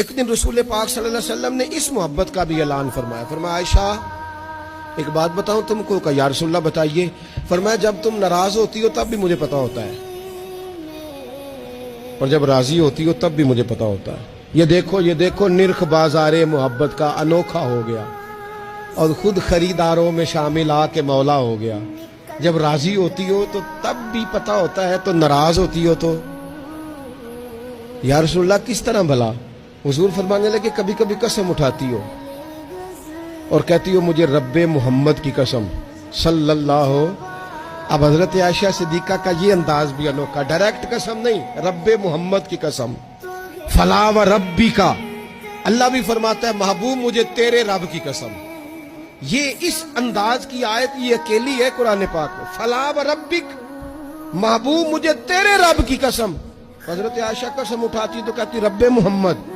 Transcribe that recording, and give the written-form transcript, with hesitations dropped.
ایک دن رسول پاک صلی اللہ علیہ وسلم نے اس محبت کا بھی اعلان فرمایا. فرمایا عائشہ ایک بات بتاؤں تم کو؟ کہ یا رسول اللہ بتائیے. فرمایا جب تم ناراض ہوتی ہو تب بھی مجھے پتا ہوتا ہے, اور جب راضی ہوتی ہو تب بھی مجھے پتا ہوتا ہے. یہ دیکھو نرخ بازار محبت کا انوکھا ہو گیا, اور خود خریداروں میں شامل آ کے مولا ہو گیا. جب راضی ہوتی ہو تو تب بھی پتا ہوتا ہے, تو ناراض ہوتی ہو تو یا رسول اللہ کس طرح بھلا؟ حضور فرمانے لگے کبھی کبھی قسم اٹھاتی ہو اور کہتی ہو مجھے رب محمد کی قسم صلی اللہ ہو. اب حضرت عائشہ صدیقہ کا یہ انداز بھی انوکھا, ڈائریکٹ قسم نہیں, رب محمد کی قسم. فلا و ربی کا, اللہ بھی فرماتا ہے محبوب مجھے تیرے رب کی قسم. یہ اس انداز کی آیت یہ اکیلی ہے قرآن پاک میں. فلا و ربک, محبوب مجھے تیرے رب کی قسم. حضرت عائشہ قسم اٹھاتی تو کہتی رب محمد